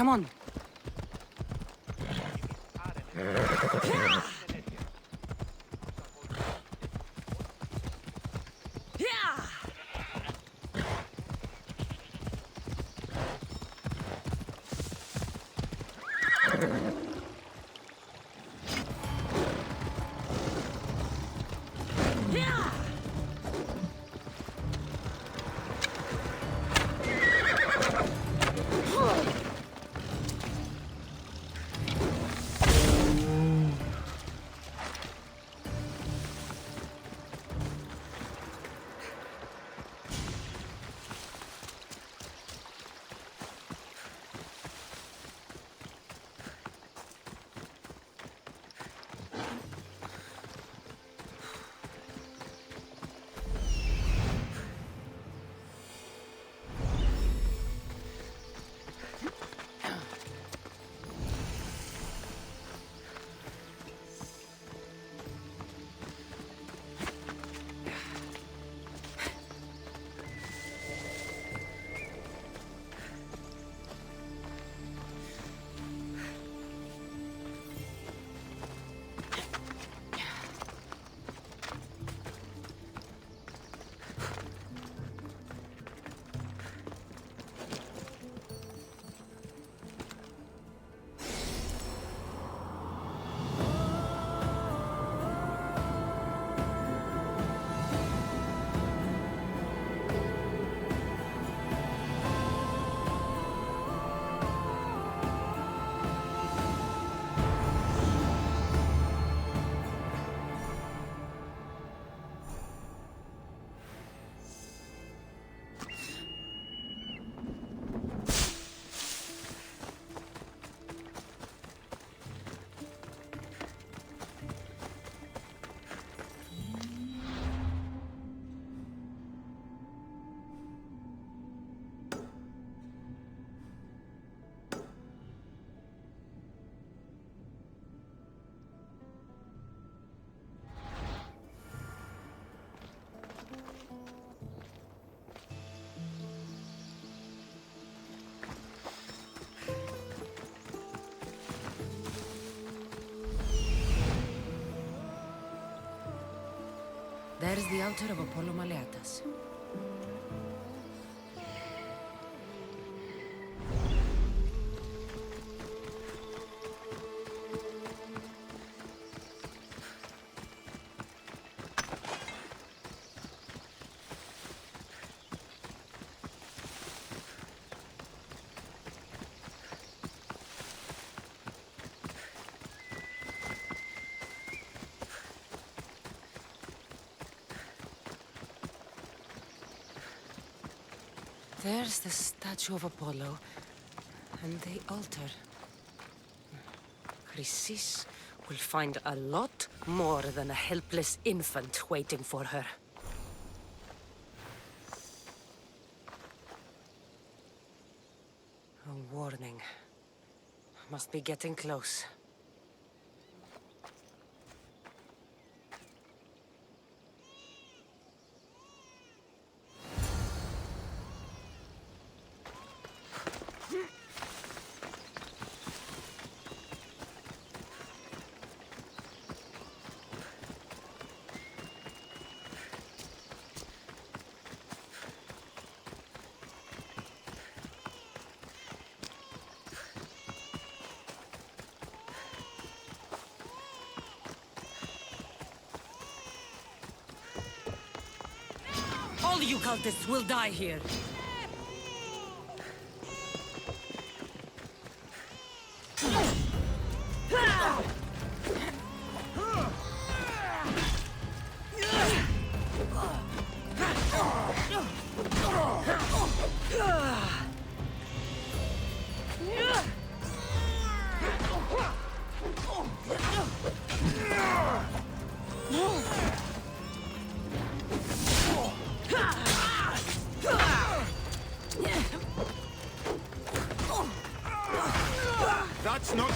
Come on. There's the altar of Apollo Maleatas. There's the statue of Apollo, and the altar. Chrysis will find a lot more than a helpless infant waiting for her. A warning. Must be getting close. All you cultists will die here. That's not...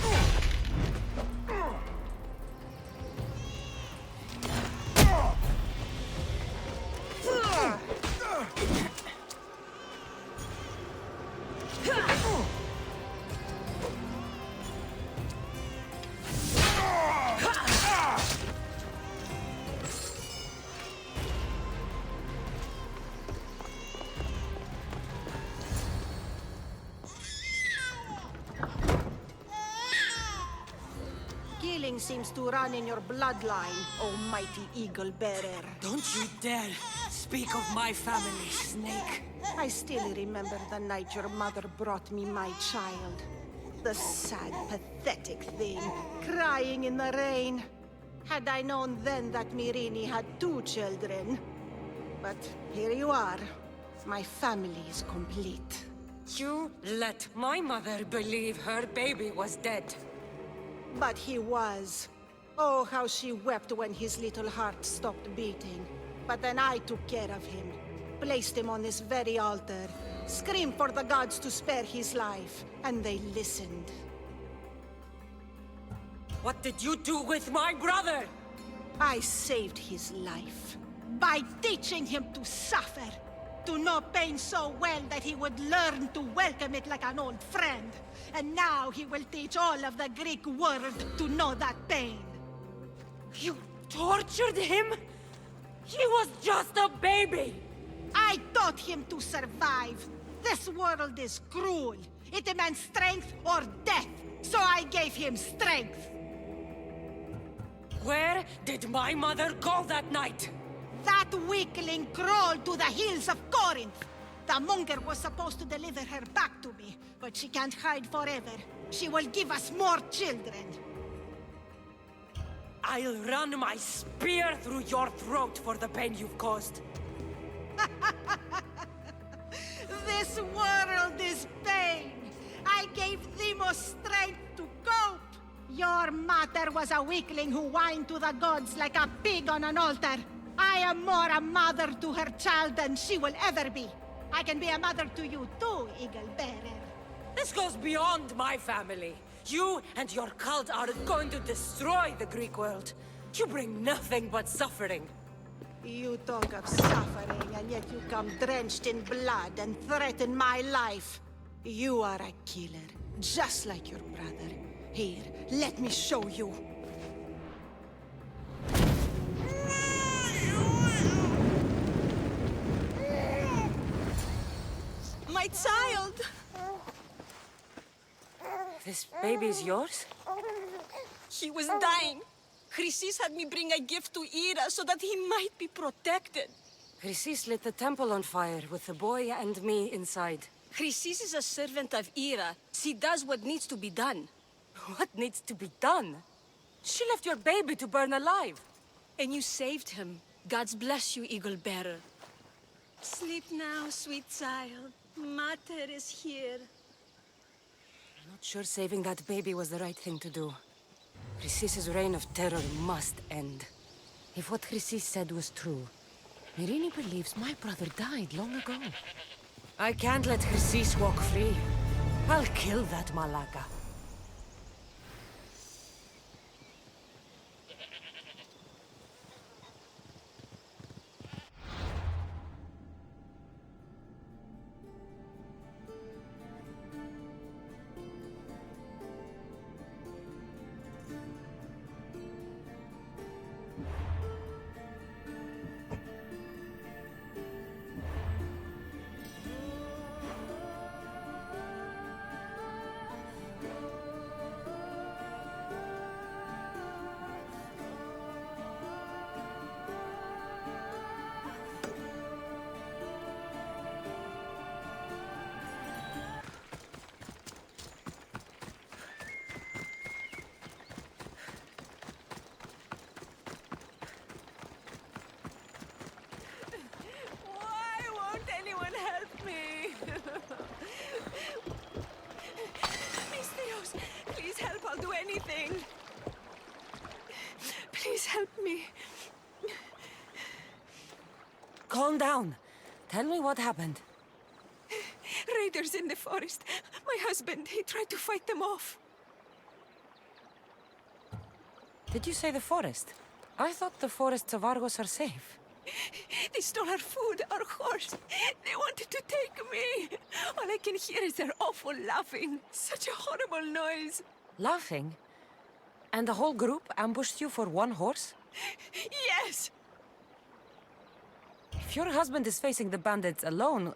Killing seems to run in your bloodline, oh mighty eagle bearer. Don't you dare speak of my family, Snake. I still remember the night your mother brought me my child. The sad, pathetic thing, crying in the rain. Had I known then that Myrini had 2 children. But here you are. My family is complete. You let my mother believe her baby was dead. But he was. Oh, how she wept when his little heart stopped beating. But then I took care of him. Placed him on this very altar. Screamed for the gods to spare his life. And they listened. What did you do with my brother? I saved his life. By teaching him to suffer. To know pain so well that he would learn to welcome it like an old friend. And now he will teach all of the Greek world to know that pain. You tortured him? He was just a baby! I taught him to survive. This world is cruel. It demands strength or death. So I gave him strength. Where did my mother go that night? That weakling crawled to the hills of Corinth. The monger was supposed to deliver her back to me, but she can't hide forever. She will give us more children. I'll run my spear through your throat for the pain you've caused. This world is pain. I gave Demos strength to cope. Your mother was a weakling who whined to the gods like a pig on an altar. I am more a mother to her child than she will ever be. I can be a mother to you too, Eagle Bearer. This goes beyond my family. You and your cult are going to destroy the Greek world. You bring nothing but suffering. You talk of suffering, and yet you come drenched in blood and threaten my life. You are a killer, just like your brother. Here, let me show you. My child! This baby's yours? He was dying. Chrysis had me bring a gift to Ira so that he might be protected. Chrysis lit the temple on fire with the boy and me inside. Chrysis is a servant of Ira. She does what needs to be done. What needs to be done? She left your baby to burn alive. And you saved him. Gods bless you, Eagle Bearer. Sleep now, sweet child. Mater is here. I'm not sure saving that baby was the right thing to do. Chrysis' reign of terror must end. If what Chrysis said was true, Myrini believes my brother died long ago. I can't let Chrysis walk free. I'll kill that Malaka. Help me. Calm down. Tell me what happened. Raiders in the forest. My husband, he tried to fight them off. Did you say the forest? I thought the forests of Argos are safe. They stole our food, our horse. They wanted to take me. All I can hear is their awful laughing. Such a horrible noise. Laughing? And the whole group ambushed you for one horse? Yes! If your husband is facing the bandits alone,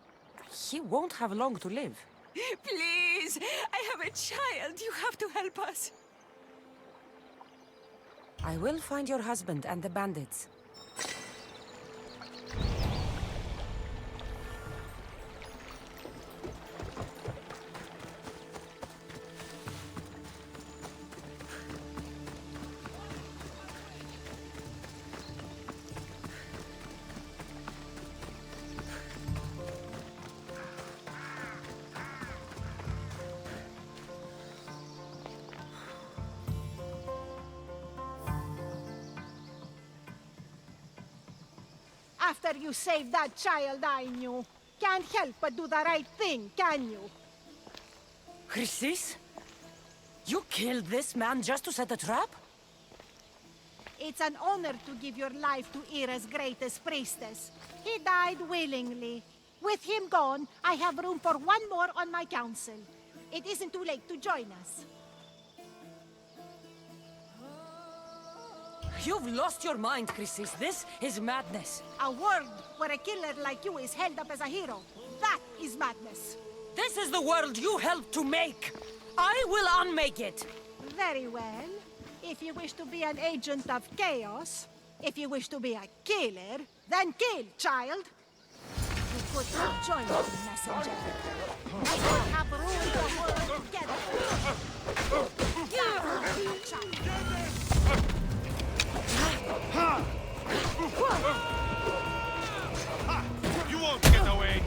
he won't have long to live. Please! I have a child. You have to help us. I will find your husband and the bandits. After you saved that child I knew, can't help but do the right thing, can you? Chrysis? You killed this man just to set a trap? It's an honor to give your life to Ira's greatest priestess. He died willingly. With him gone, I have room for one more on my council. It isn't too late to join us. You've lost your mind, Chrysis. This is madness. A world where a killer like you is held up as a hero. That is madness. This is the world you helped to make. I will unmake it. Very well. If you wish to be an agent of chaos, if you wish to be a killer, then kill, child. You could have joined me, messenger. I could have ruled the world together. Child. You won't get away!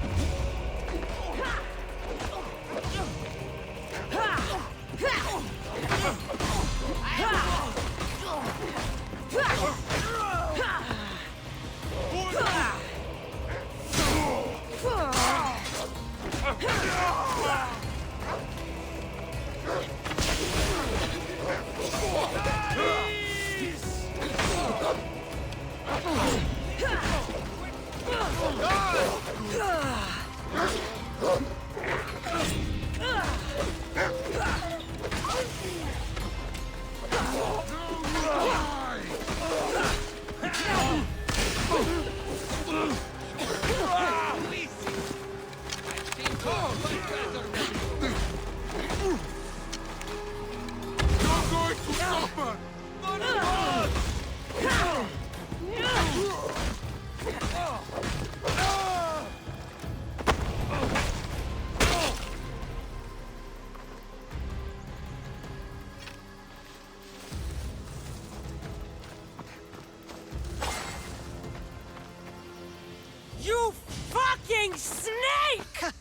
You fucking snake!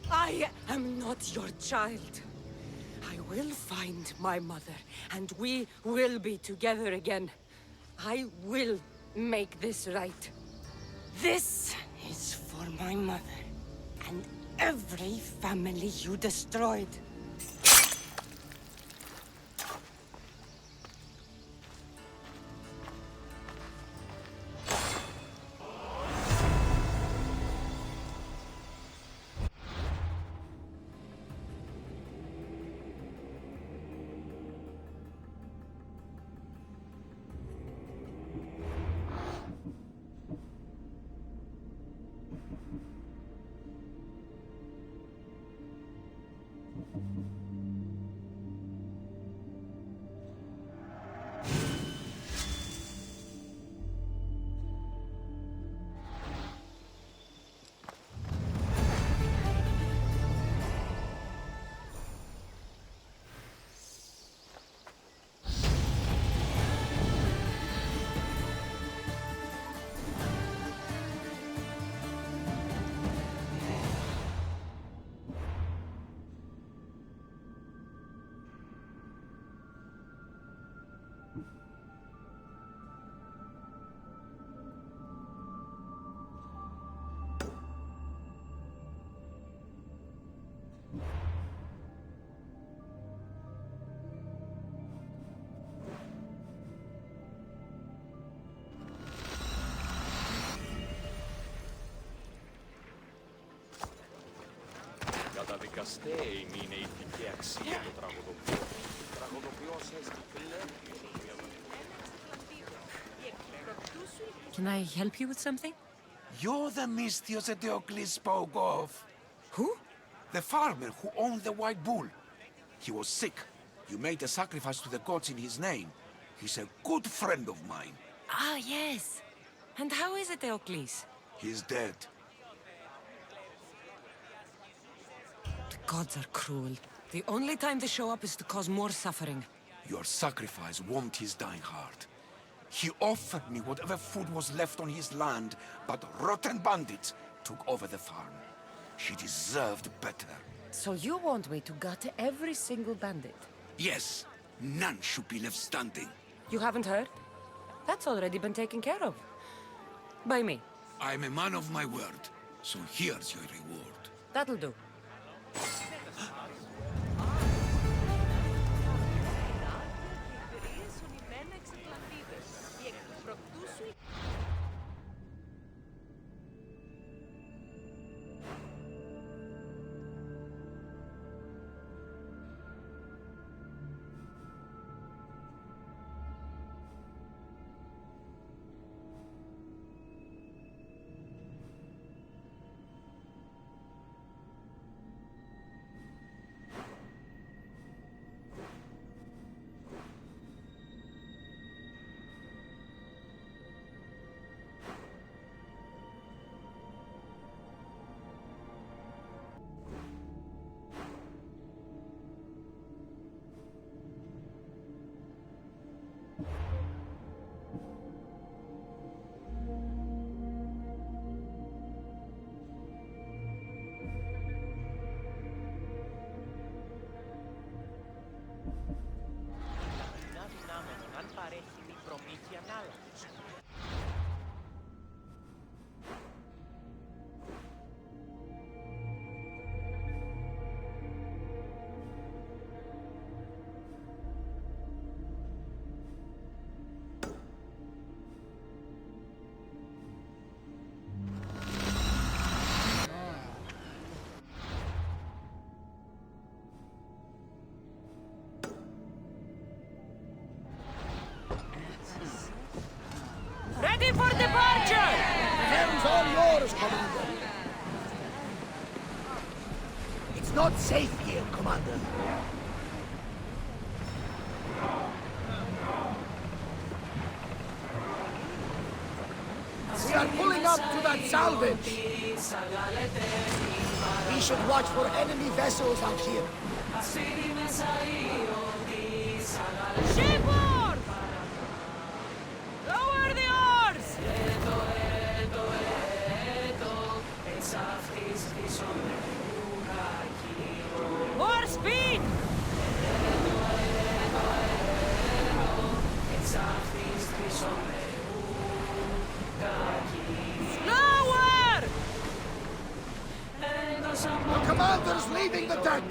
I am not your child. I will find my mother, and we will be together again. I will make this right. This is for my mother, and every family you destroyed. Καταδικαστέοι μείνε ηθική αξία το τραγωδοποιό. Τραγωδοποιός έστι Can I help you with something? You're the Mystios that Argolis spoke of. Who? The farmer who owned the white bull. He was sick. You made a sacrifice to the gods in his name. He's a good friend of mine. Ah, yes. And how is it, Eocles? He's dead. The gods are cruel. The only time they show up is to cause more suffering. Your sacrifice warmed his dying heart. He offered me whatever food was left on his land, but rotten bandits took over the farm. She deserved better. So you want me to gut every single bandit? Yes, none should be left standing. You haven't heard? That's already been taken care of. By me. I'm a man of my word, so here's your reward. That'll do. Ready for departure! Helm's all yours, Commander. It's not safe here, Commander. We are pulling up to that salvage. We should watch for enemy vessels out here. Shipboard! Lower the oars! More speed! Slower! The commander's leaving the deck.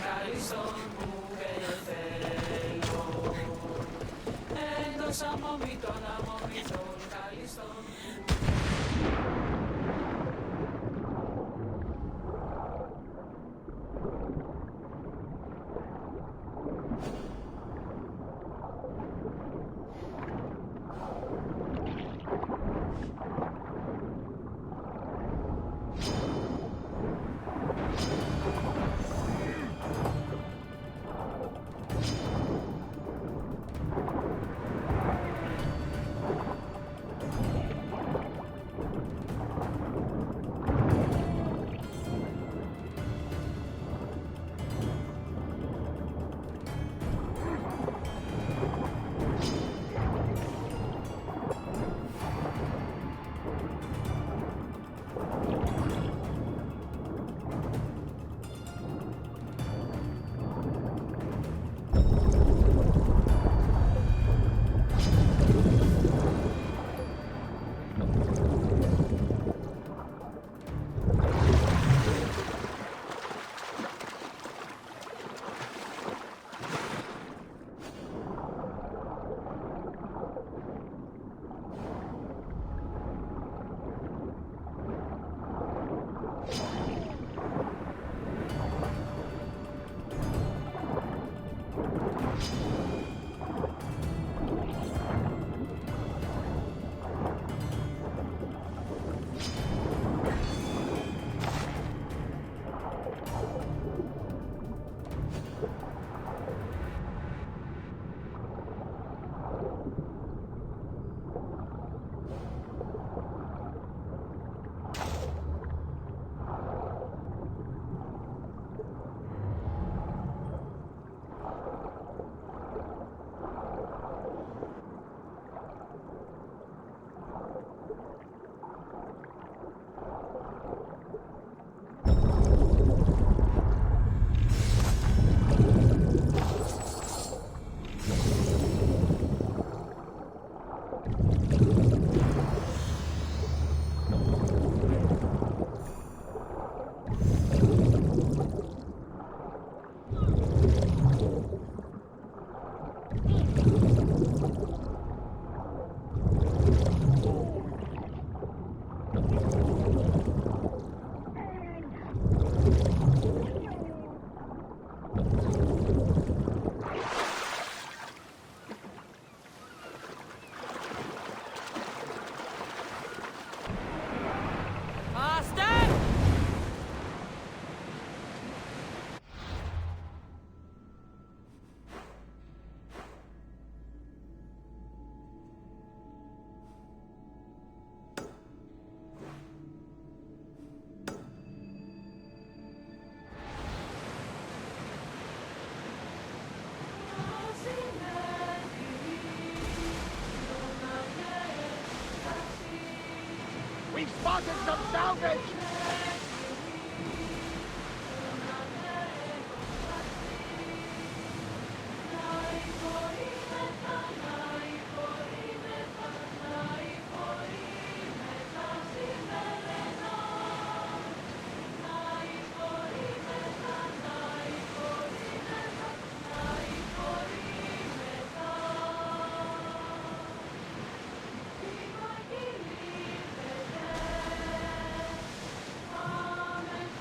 spotted some salvage!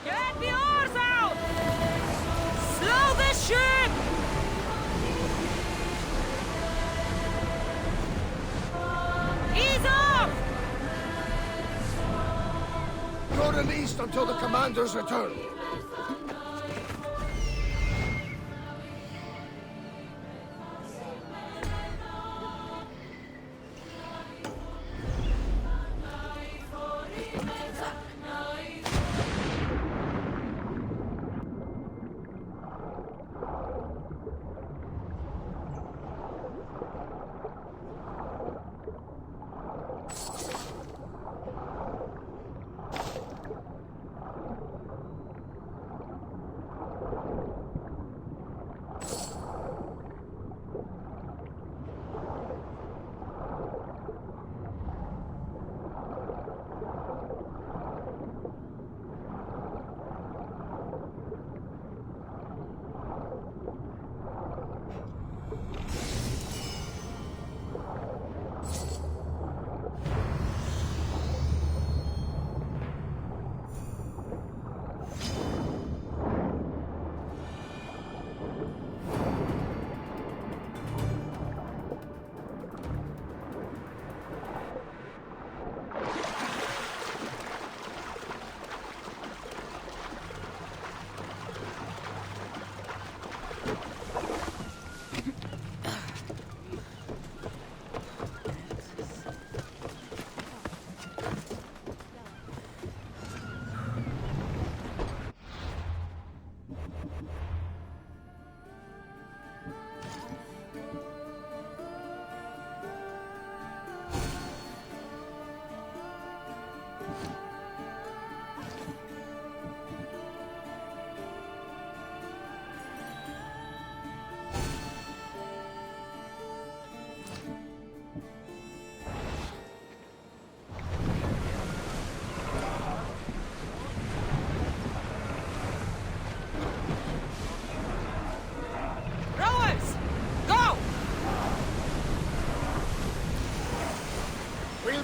Get the oars out! Slow the ship! Ease off! You're released until the commander's return.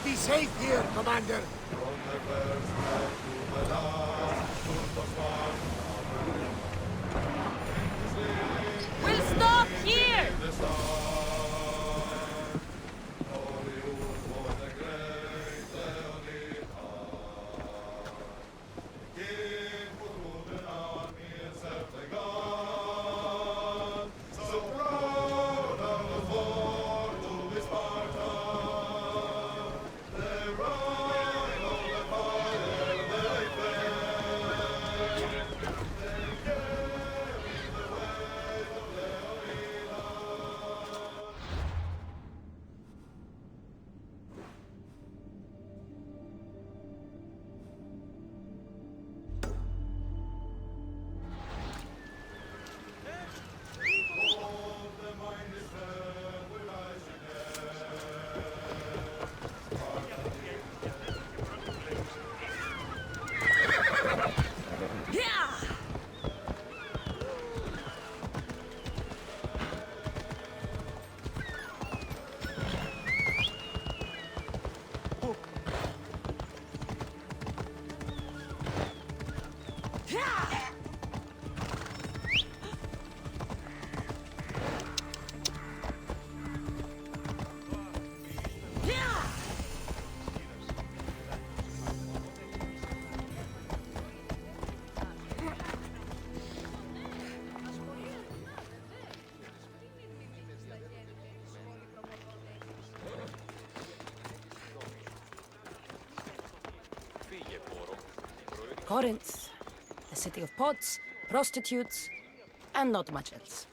Be safe here, Commander. We'll stop here! Corinth, a city of pots, prostitutes, and not much else.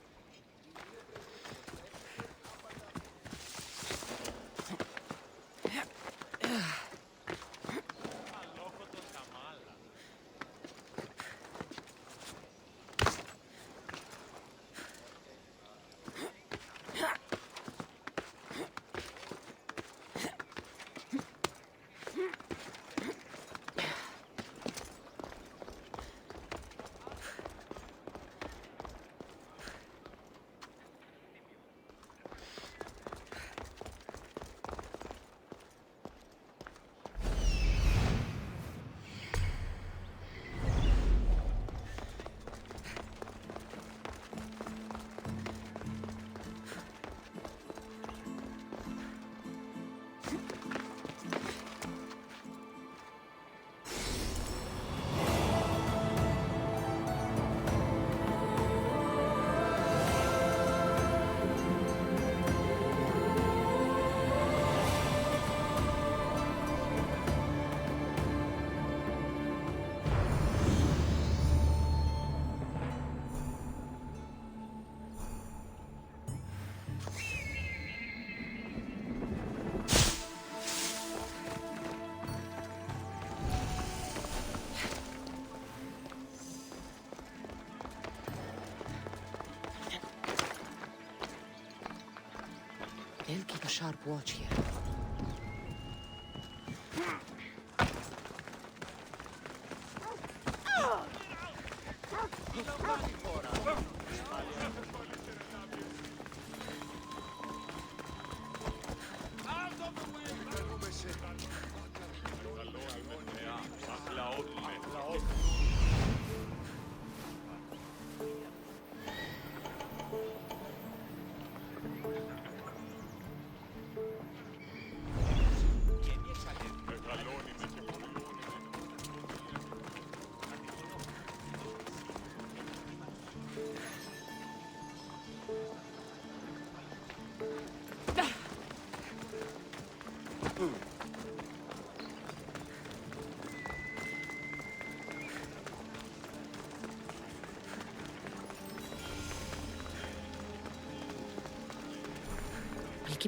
sharp watch here.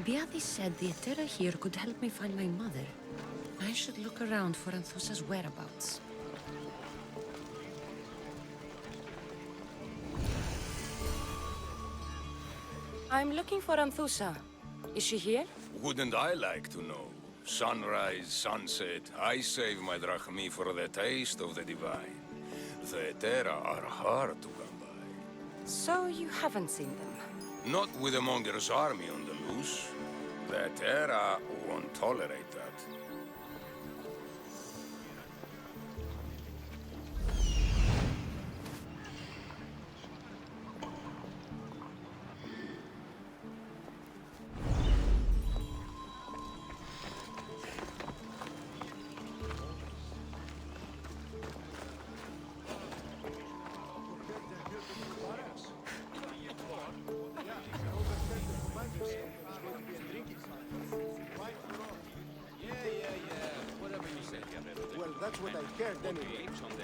Alcibiades said the Athena here could help me find my mother. I should look around for Anthusa's whereabouts. I'm looking for Anthusa. Is she here? Wouldn't I like to know? Sunrise, sunset, I save my drachmi for the taste of the divine. The Terra are hard to come by. So you haven't seen them? Not with a monger's army on the loose. The Terra won't tolerate that.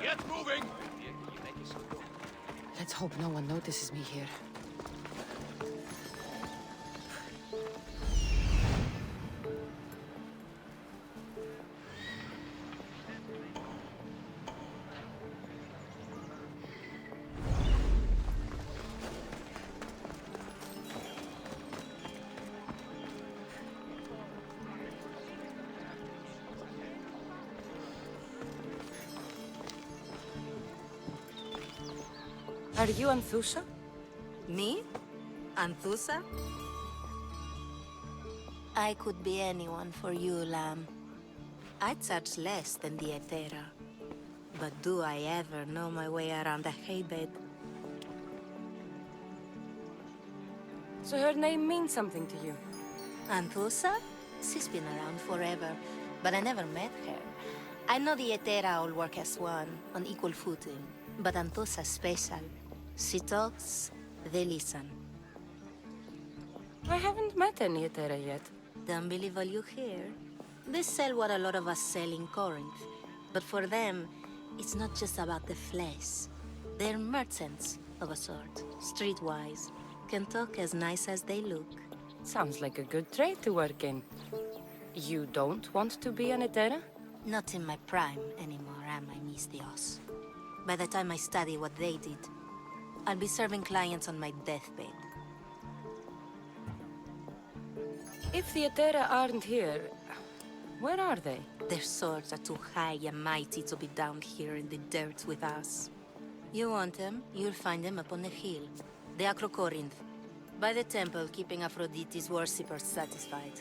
Get moving! Let's hope no one notices me here. Are you Anthusa? Me? Anthusa? I could be anyone for you, lamb. I charge less than the Athena. But do I ever know my way around a haybed? So her name means something to you? Anthusa? She's been around forever, but I never met her. I know the Athena all work as one, on equal footing. But Anthusa's special. She talks, they listen. I haven't met any Athena yet. Don't believe all you hear. They sell what a lot of us sell in Corinth. But for them, it's not just about the flesh. They're merchants, of a sort, streetwise. Can talk as nice as they look. Sounds like a good trade to work in. You don't want to be an Athena? Not in my prime anymore, am I, Miss Dios? By the time I study what they did, I'll be serving clients on my deathbed. If the Athena aren't here, where are they? Their swords are too high and mighty to be down here in the dirt with us. You want them, you'll find them up on the hill. The Corinth, by the temple keeping Aphrodite's worshippers satisfied.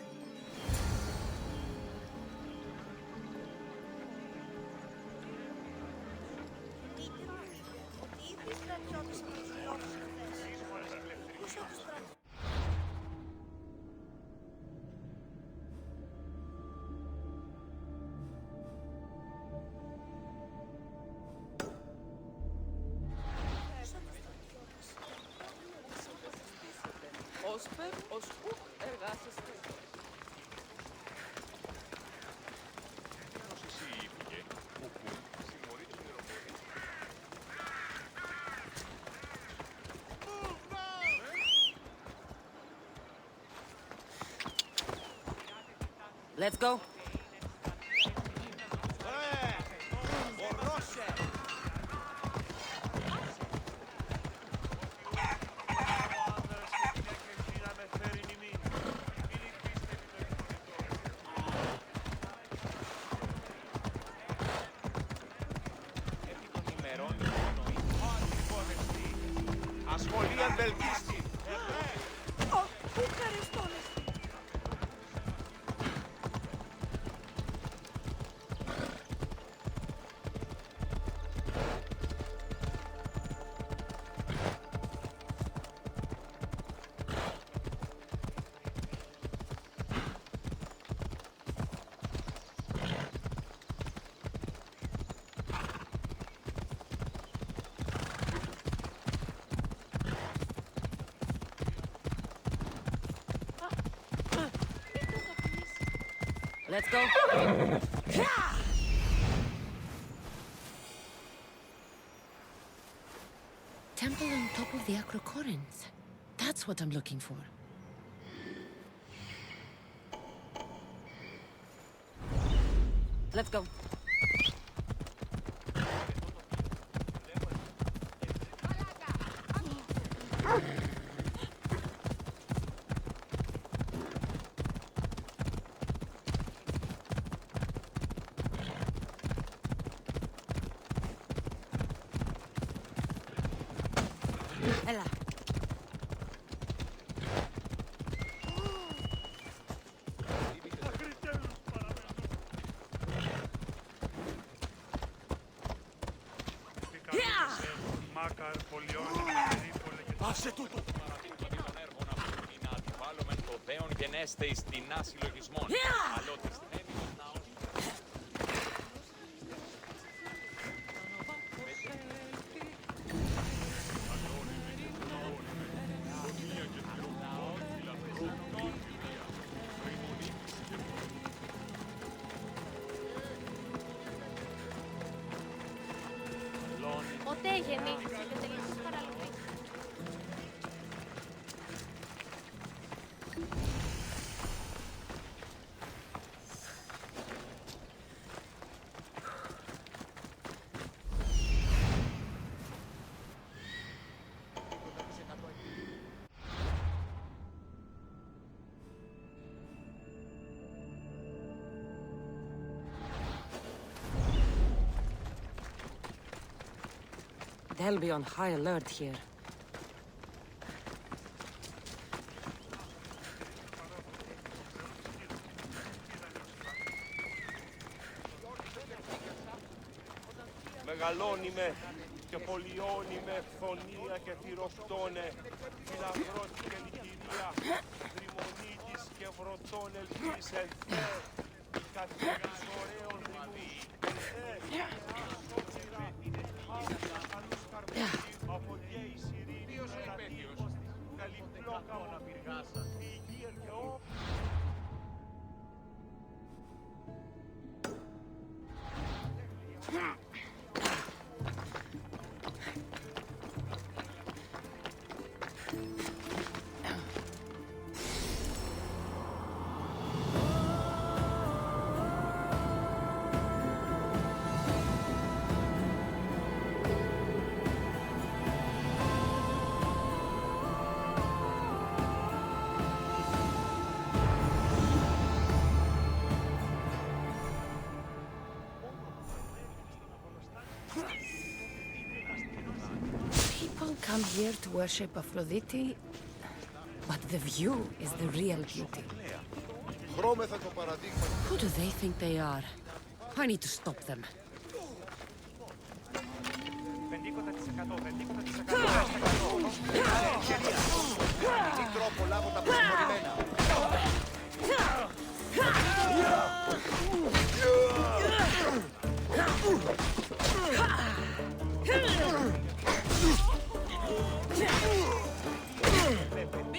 Let's go. Ασχολία βελτίστη. Let's go. Temple on top of the Acrocorinth. That's what I'm looking for. Let's go. Έλα. Άσε τούτο! Βάλουμε το δέον γενέστε εις τεινά συλλογισμών. Αλότης θέμιος ναός. Ποτέ γεννήθηκες και τελείωσες παραλογή. They'll be on high alert here. Μεγαλώνει με και πολιώνει με φθονία και θηροκτώνε, φυλαγρός και λυκυρία, δρυμονίτης και βρωτών ελπίσε, η καθήκης ωραίων ρημού, από γέης ειρήνης, μετατύπος, καλυπλόκαμο, υγεία και όπλο. People come here to worship Aphrodite, but the view is the real beauty. Who do they think they are? I need to stop them.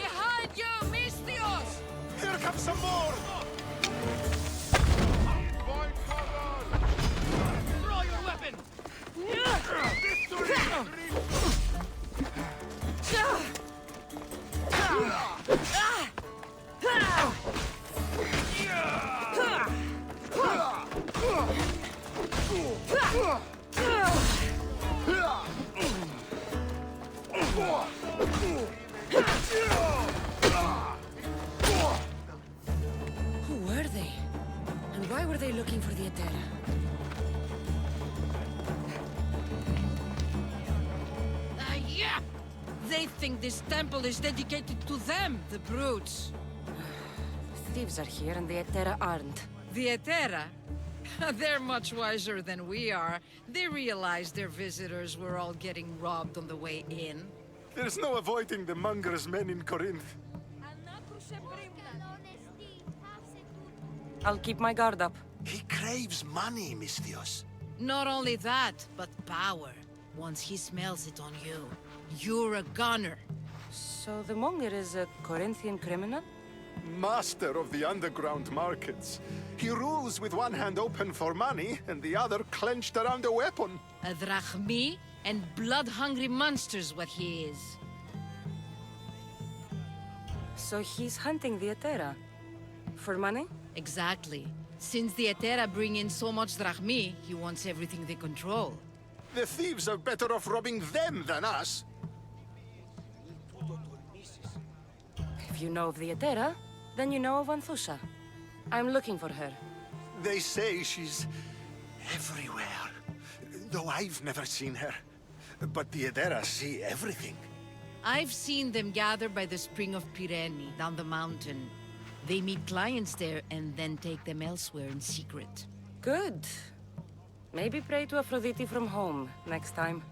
Behind you, Mystios! Here comes some more! Point forward! Throw your weapon! Who were they? And why were they looking for the Athena? Yeah! They think this temple is dedicated to them, the brutes. Thieves are here and the Etera aren't. The Etera? They're much wiser than we are. They realized their visitors were all getting robbed on the way in. There's no avoiding the monger's men in Corinth. I'll keep my guard up. He craves money, Misthios. Not only that, but power. Once he smells it on you, you're a gunner. So the monger is a Corinthian criminal? Master of the underground markets. He rules with one hand open for money and the other clenched around a weapon. A drachmi and blood-hungry monster's what he is. So he's hunting the Etera. For money? Exactly. Since the Etera bring in so much drachmi, he wants everything they control. The thieves are better off robbing them than us. If you know of the Etera, then you know of Anthusha. I'm looking for her. They say she's everywhere. Though I've never seen her. But the Edera see everything. I've seen them gather by the spring of Trireme, down the mountain. They meet clients there and then take them elsewhere in secret. Good. Maybe pray to Aphrodite from home next time.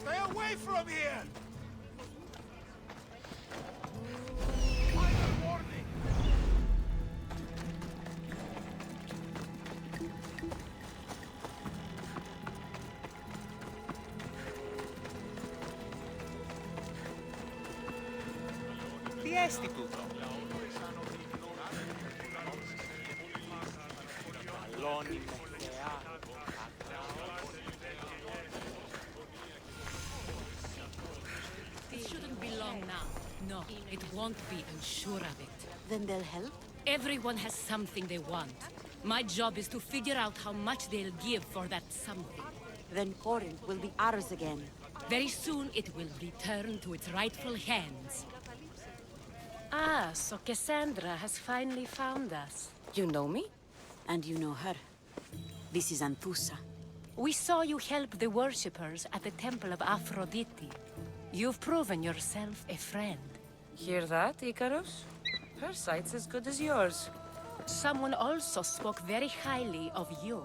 Stay away from here! Τι έστι τούτο? Καλώνει με θεά. It shouldn't be long now. No, it won't be, I'm sure of it. Then they'll help? Everyone has something they want. My job is to figure out how much they'll give for that something. Then Corinth will be ours again. Very soon it will return to its rightful hands. Ah, so Cassandra has finally found us. You know me? And you know her. This is Anthusa. We saw you help the worshippers at the temple of Aphrodite. You've proven yourself a friend. Hear that, Icarus? Her sight's as good as yours. Someone also spoke very highly of you.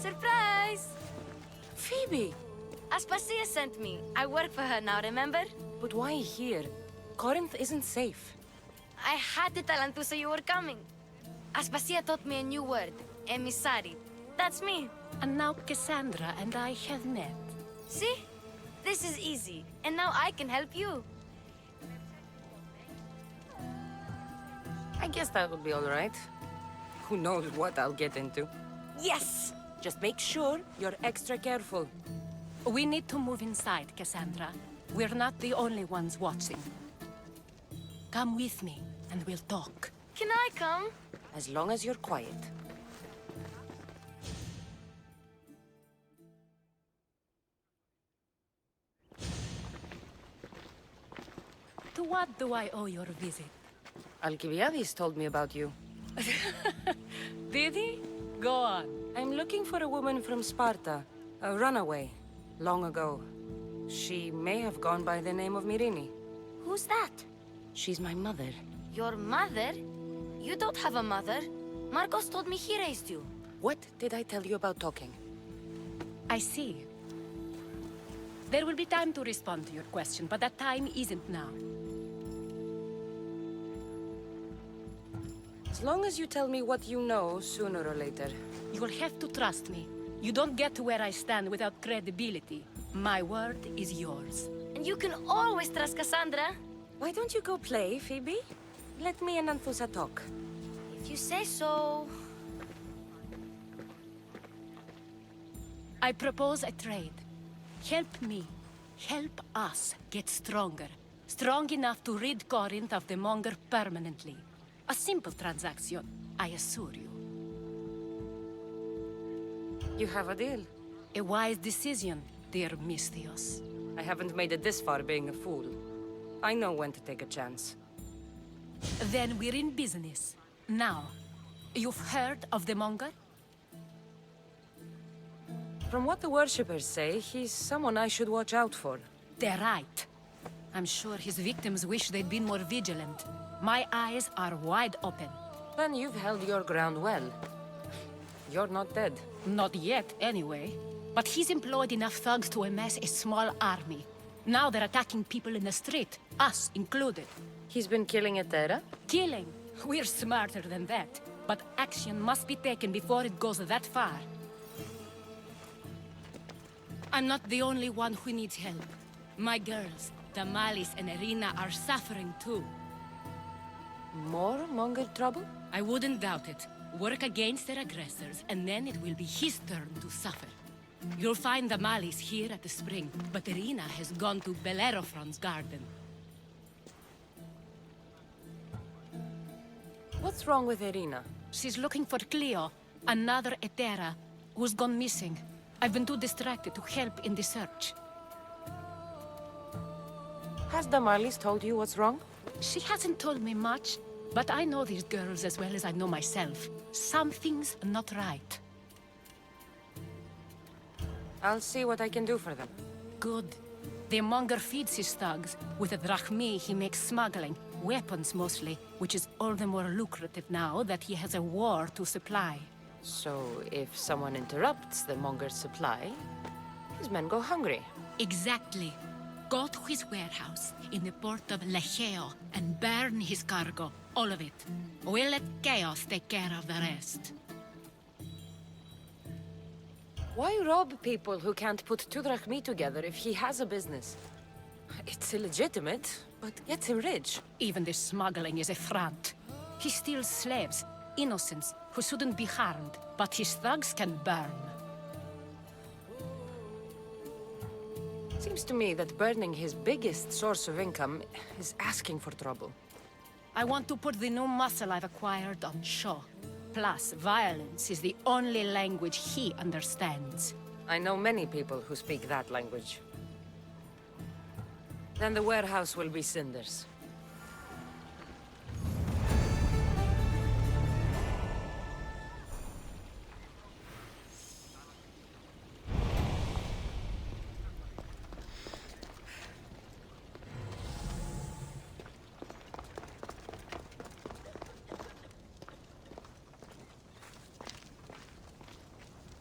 Surprise! Phoebe! Aspasia sent me. I work for her now, remember? But why here? Corinth isn't safe. I had to tell Anthusa you were coming. Aspasia taught me a new word. Emissary. That's me. And now Cassandra and I have met. See? This is easy. And now I can help you. I guess that would be all right. Who knows what I'll get into. Yes! Just make sure you're extra careful. We need to move inside, Cassandra. We're not the only ones watching. Come with me, and we'll talk. Can I come? As long as you're quiet. To what do I owe your visit? Alcibiades told me about you. Did he? Go on. I'm looking for a woman from Sparta. A runaway. Long ago. She may have gone by the name of Myrine. Who's that? She's my mother. Your mother? You don't have a mother. Marcos told me he raised you. What did I tell you about talking? I see. There will be time to respond to your question, but that time isn't now. As long as you tell me what you know, sooner or later. You'll have to trust me. You don't get to where I stand without credibility. My word is yours. And you can always trust Cassandra. Why don't you go play, Phoebe? Let me and Anthusa talk. If you say so... I propose a trade. Help me. Help us get stronger. Strong enough to rid Corinth of the monger permanently. A simple transaction, I assure you. You have a deal. A wise decision. dear Misthios. I haven't made it this far being a fool. I know when to take a chance. Then we're in business. Now, you've heard of the Monger? From what the worshippers say, he's someone I should watch out for. They're right. I'm sure his victims wish they'd been more vigilant. My eyes are wide open. Then you've held your ground well. You're not dead. Not yet, anyway. But he's employed enough thugs to amass a small army. Now they're attacking people in the street, us included. He's been killing Etera? Killing? We're smarter than that. But action must be taken before it goes that far. I'm not the only one who needs help. My girls, Damalis and Irina, are suffering too. More Monger trouble? I wouldn't doubt it. Work against their aggressors, and then it will be his turn to suffer. You'll find Damalis here at the spring, but Irina has gone to Bellerophon's garden. What's wrong with Irina? She's looking for Cleo, another Etera, who's gone missing. I've been too distracted to help in the search. Has Damalis told you what's wrong? She hasn't told me much, but I know these girls as well as I know myself. Something's not right. I'll see what I can do for them. Good. The Monger feeds his thugs. With the drachmi, he makes smuggling. Weapons, mostly, which is all the more lucrative now that he has a war to supply. So, if someone interrupts the Monger's supply, his men go hungry. Exactly. Go to his warehouse in the port of Lecheo and burn his cargo, all of it. We'll let chaos take care of the rest. Why rob people who can't put 2 drachmi together if he has a business? It's illegitimate, but gets him rich. Even the smuggling is a front. He steals slaves, innocents, who shouldn't be harmed, but his thugs can burn. Seems to me that burning his biggest source of income is asking for trouble. I want to put the new muscle I've acquired on show. Plus, violence is the only language he understands. I know many people who speak that language. Then the warehouse will be cinders.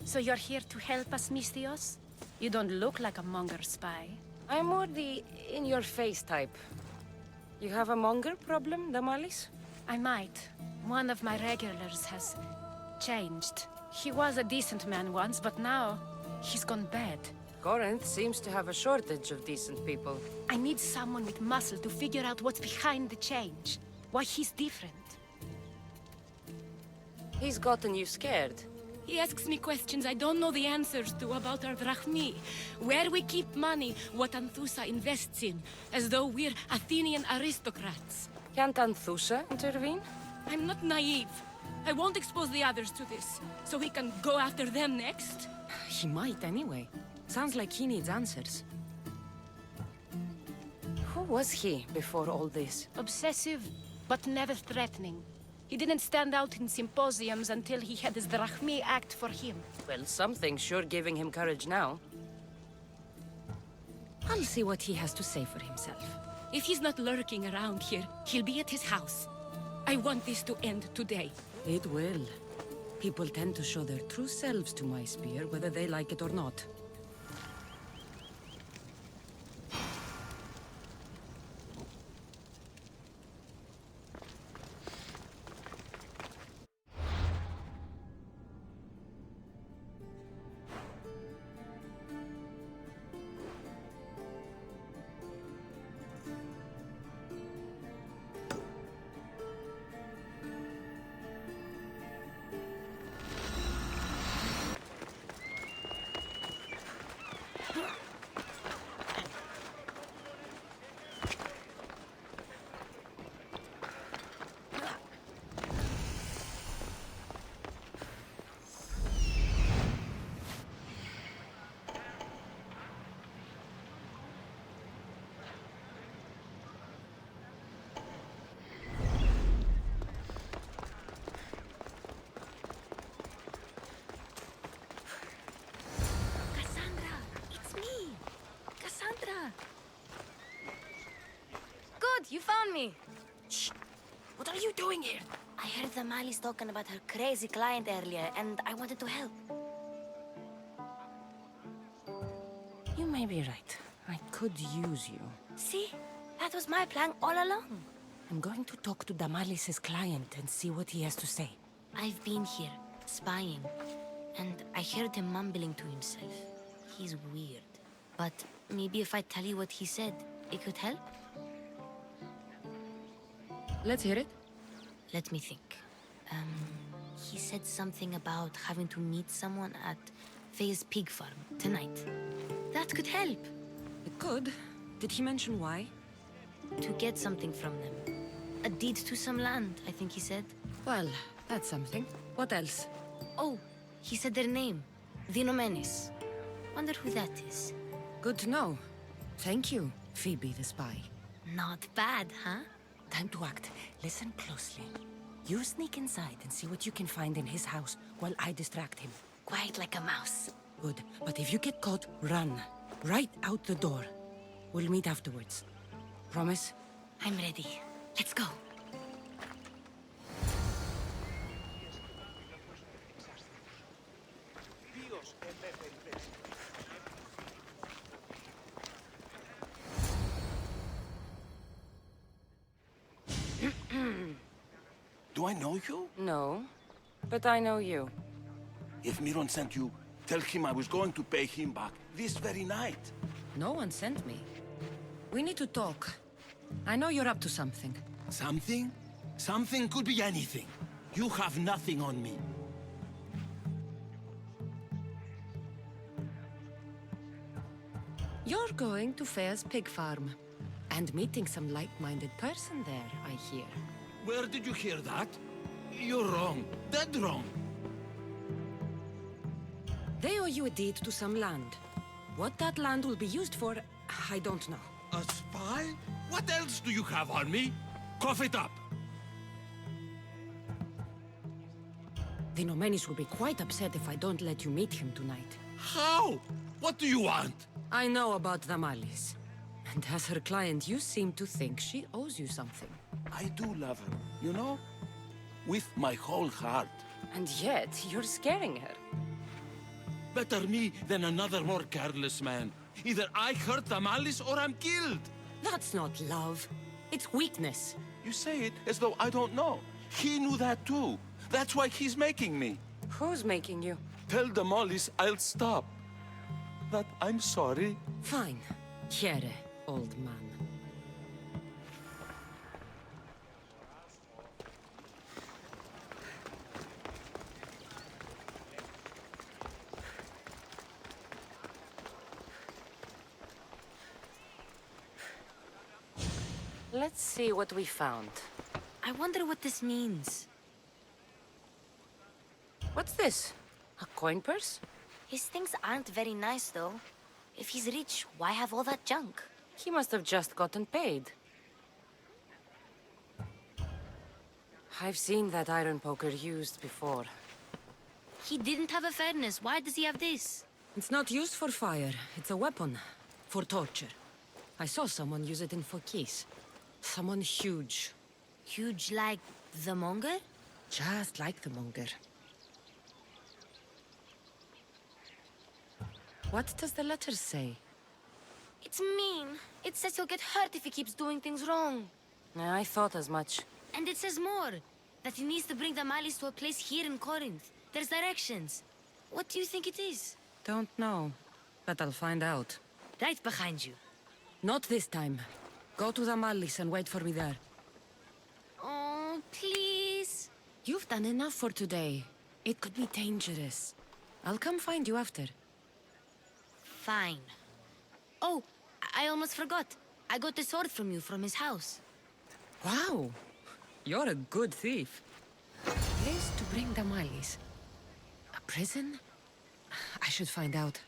So you're here to help us, Misthios? You don't look like a Monger spy. I'm more the in-your-face type. You have a Monger problem, Damalis? I might. One of my regulars has changed. He was a decent man once, but now he's gone bad. Corinth seems to have a shortage of decent people. I need someone with muscle to figure out what's behind the change. Why he's different. He's gotten you scared. He asks me questions I don't know the answers to about our drachmi. Where we keep money, what Anthusa invests in. As though we're Athenian aristocrats. Can't Anthusa intervene? I'm not naive. I won't expose the others to this. So he can go after them next? He might anyway. Sounds like he needs answers. Who was he before all this? Obsessive, but never threatening. He didn't stand out in symposiums until he had his drachmi act for him. Well, something's sure giving him courage now. I'll see what he has to say for himself. If he's not lurking around here, he'll be at his house. I want this to end today. It will. People tend to show their true selves to my spear, whether they like it or not. me. Shh! What are you doing here? I heard the Mali's talking about her crazy client earlier, and I wanted to help. You may be right. I could use you. See? That was my plan all along. I'm going to talk to Damalis's client and see what he has to say. I've been here, spying, and I heard him mumbling to himself. He's weird. But maybe if I tell you what he said, it could help? Let's hear it. Let me think. He said something about having to meet someone at Faye's pig farm tonight. That could help. It could. Did he mention why? To get something from them. A deed to some land, I think he said. Well, that's something. What else? Oh, he said their name. Vinomenes. Wonder who that is. Good to know. Thank you, Phoebe the spy. Not bad, huh? Time to act. Listen closely. You sneak inside and see what you can find in his house while I distract him. Quiet like a mouse. Good. But if you get caught, run. Right out the door. We'll meet afterwards. Promise? I'm ready. Let's go. Do I know you? No, but I know you. If Miron sent you, tell him I was going to pay him back this very night. No one sent me. We need to talk. I know you're up to something. Something? Something could be anything. You have nothing on me. You're going to Faye's pig farm. And meeting some like-minded person there, I hear. Where did you hear that? You're wrong. Dead wrong. They owe you a deed to some land. What that land will be used for, I don't know. A spy? What else do you have on me? Cough it up. The Nomenis will be quite upset if I don't let you meet him tonight. How? What do you want? I know about Damalis. And as her client, you seem to think she owes you something. I do love her, you know? With my whole heart. And yet, you're scaring her. Better me than another more careless man. Either I hurt Damalis or I'm killed. That's not love. It's weakness. You say it as though I don't know. He knew that too. That's why he's making me. Who's making you? Tell Damalis I'll stop. That I'm sorry. Fine. Here, old man. Let's see what we found. I wonder what this means. What's this? A coin purse? His things aren't very nice, though. If he's rich, why have all that junk? He must have just gotten paid. I've seen that iron poker used before. He didn't have a furnace. Why does he have this? It's not used for fire. It's a weapon. For torture. I saw someone use it in Phokis. Someone huge. Huge like the Monger? Just like the Monger. What does the letter say? It's mean. It says he'll get hurt if he keeps doing things wrong. I thought as much. And it says more. That he needs to bring the Malis to a place here in Corinth. There's directions. What do you think it is? Don't know. But I'll find out. Right behind you. Not this time. Go to the Malis and wait for me there. Oh, please. You've done enough for today. It could be dangerous. I'll come find you after. Fine. Oh, I almost forgot. I got the sword from you from his house. Wow. You're a good thief. Place to bring the Malis. A prison? I should find out.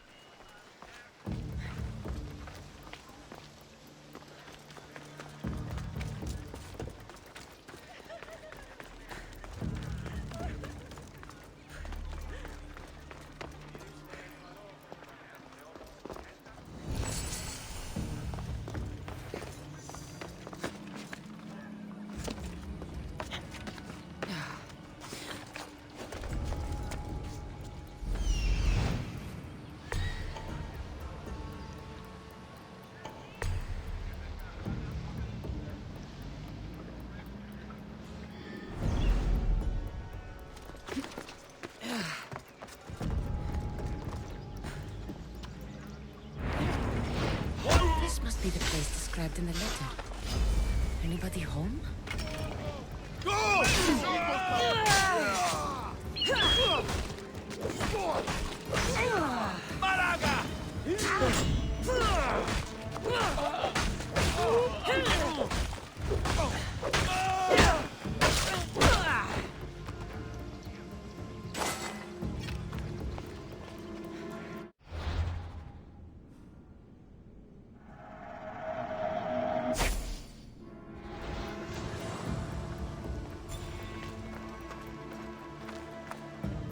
be the place described in the letter. Anybody home?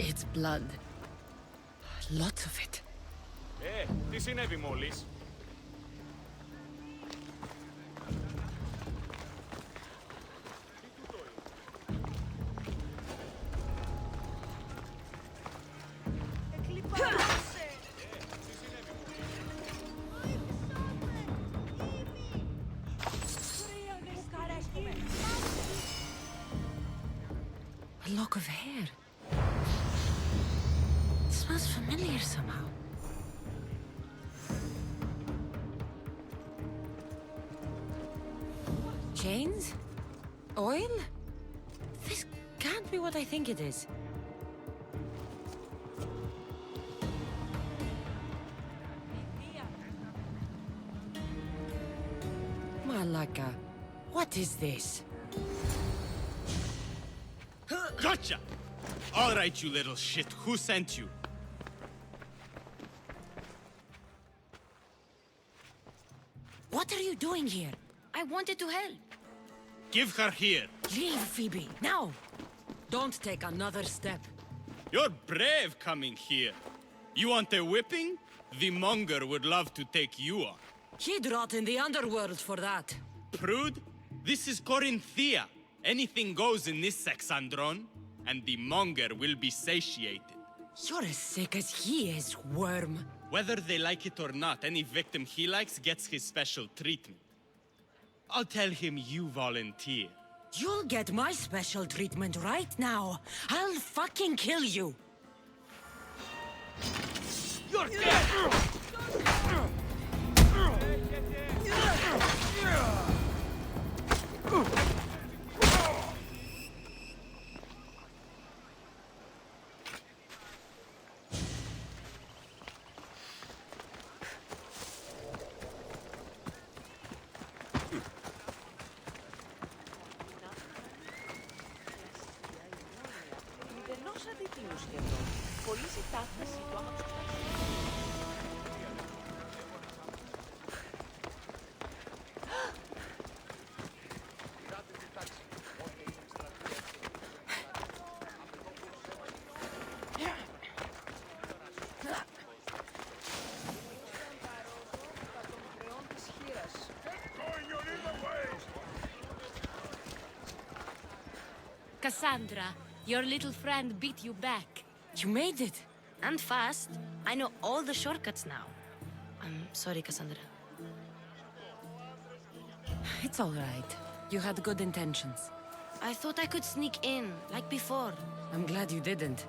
It's blood. Lots of it. Τι συνέβη μόλις? A lock of hair. It smells familiar somehow. Chains? Oil? This can't be what I think it is. Malaka, what is this? Gotcha! All right, you little shit. Who sent you? What are you doing here? I wanted to help. Give her here. Leave, Phoebe, now! Don't take another step. You're brave coming here. You want a whipping? The monger would love to take you on. He'd rot in the underworld for that. Prude, this is Korinthia. Anything goes in this Sexandron, and the monger will be satiated. You're as sick as he is, worm. Whether they like it or not, any victim he likes gets his special treatment. I'll tell him you volunteer. You'll get my special treatment right now. I'll fucking kill you. You're dead! Cassandra, your little friend beat you back. You made it. And fast. I know all the shortcuts now. I'm sorry, Cassandra. It's all right. You had good intentions. I thought I could sneak in, like before. I'm glad you didn't.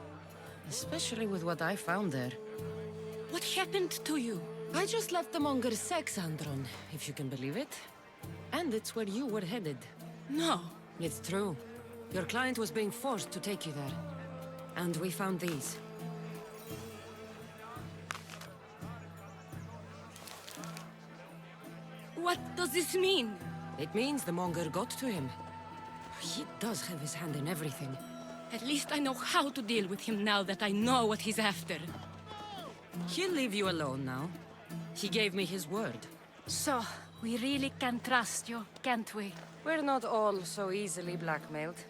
Especially with what I found there. What happened to you? I just left the monger's Sexandron, if you can believe it. And it's where you were headed. No. It's true. Your client was being forced to take you there. And we found these. What does this mean? It means the monger got to him. He does have his hand in everything. At least I know how to deal with him now that I know what he's after. He'll leave you alone now. He gave me his word. So, we really can trust you, can't we? We're not all so easily blackmailed.